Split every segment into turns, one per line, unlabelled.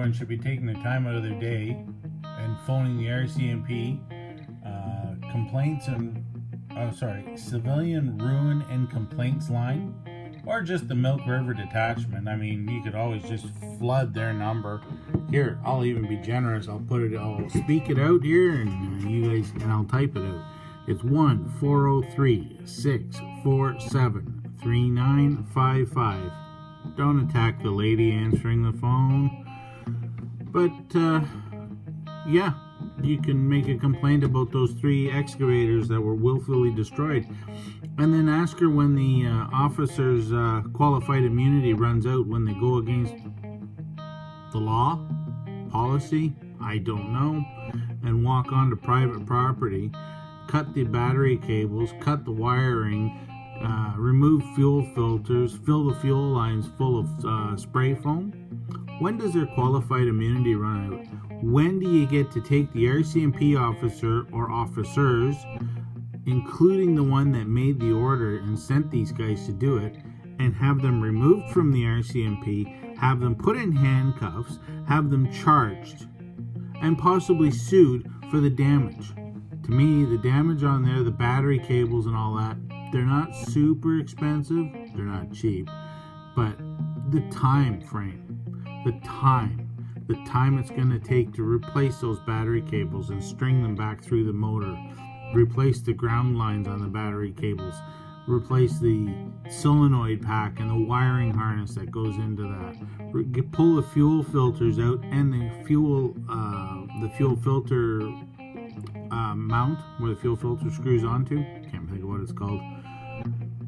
Everyone should be taking the time out of their day and phoning the RCMP complaints and civilian ruin and complaints line, or just the Milk River Detachment. I mean, you could always just flood their number. Here, I'll even be generous. I'll speak it out here, and you guys, and I'll type it out. It's 1-403-647-3955. Don't attack the lady answering the phone. But, yeah, you can make a complaint about those 3 excavators that were willfully destroyed. And then ask her when the officer's qualified immunity runs out, when they go against the law, policy, I don't know, and walk onto private property, cut the battery cables, cut the wiring, remove fuel filters, fill the fuel lines full of spray foam. When does their qualified immunity run out? When do you get to take the RCMP officer or officers, including the one that made the order and sent these guys to do it, and have them removed from the RCMP, have them put in handcuffs, have them charged, and possibly sued for the damage? To me, the damage on there, the battery cables and all that, they're not super expensive, they're not cheap, but the time frame, the time it's going to take to replace those battery cables and string them back through the motor, replace the ground lines on the battery cables, replace the solenoid pack and the wiring harness that goes into that, pull the fuel filters out and the fuel filter mount where the fuel filter screws onto, can't think of what it's called.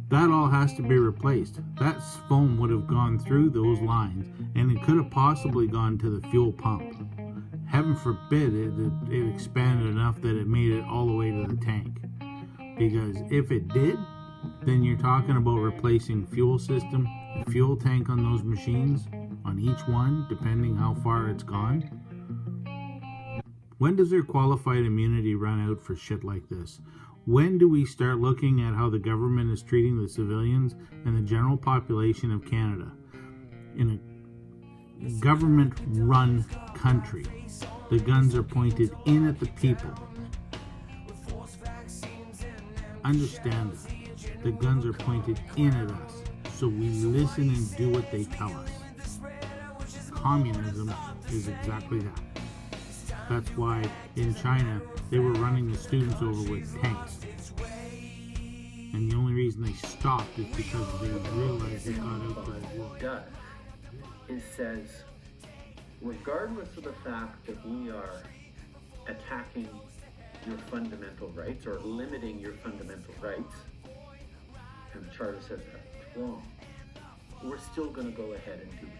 That all has to be replaced. That foam would have gone through those lines, and it could have possibly gone to the fuel pump. Heaven forbid it expanded enough that it made it all the way to the tank. Because if it did, then you're talking about replacing fuel system, fuel tank on those machines, on each one, depending how far it's gone. When does their qualified immunity run out for shit like this? When do we start looking at how the government is treating the civilians and the general population of Canada? In a government-run country, the guns are pointed in at the people. Understand that. The guns are pointed in at us, so we listen and do what they tell us. Communism is exactly that. That's why in China they were running the students over with tanks. And the only reason they stopped is because they realized they got out the war.
Does is says, regardless of the fact that we are attacking your fundamental rights or limiting your fundamental rights, and the Charter says that's wrong, we're still going to go ahead and do it.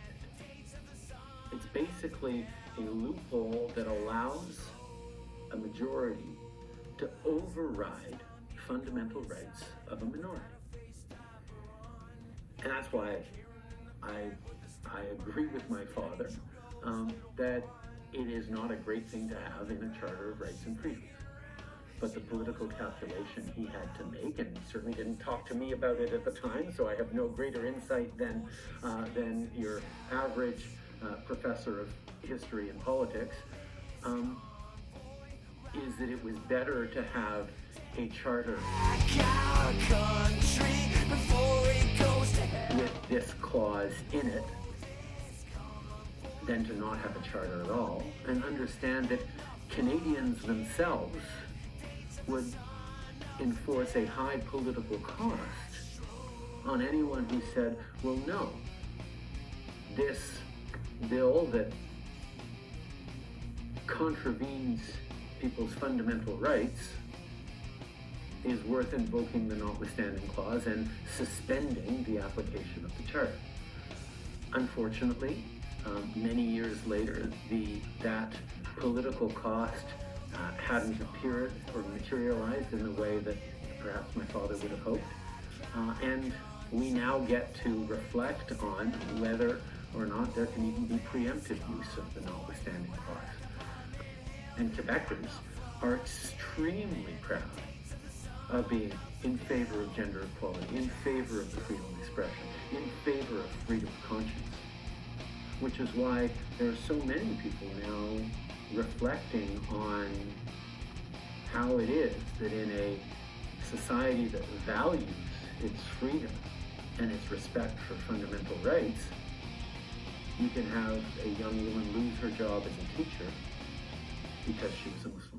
It's basically a loophole that allows a majority to override fundamental rights of a minority. And that's why I agree with my father that it is not a great thing to have in a Charter of Rights and Freedoms. But the political calculation he had to make, and he certainly didn't talk to me about it at the time, so I have no greater insight than your average professor of history and politics, is that it was better to have a charter with this clause in it than to not have a charter at all, and understand that Canadians themselves would enforce a high political cost on anyone who said, well, no, this bill that contravenes people's fundamental rights is worth invoking the notwithstanding clause and suspending the application of the Charter. Unfortunately, many years later, that political cost hadn't appeared or materialized in the way that perhaps my father would have hoped. And we now get to reflect on whether or not there can even be preemptive use of the notwithstanding clause. And Quebecers are extremely proud of being in favor of gender equality, in favor of the freedom of expression, in favor of freedom of conscience. which is why there are so many people now reflecting on how it is that in a society that values its freedom and its respect for fundamental rights, you can have a young woman lose her job as a teacher because she was a Muslim.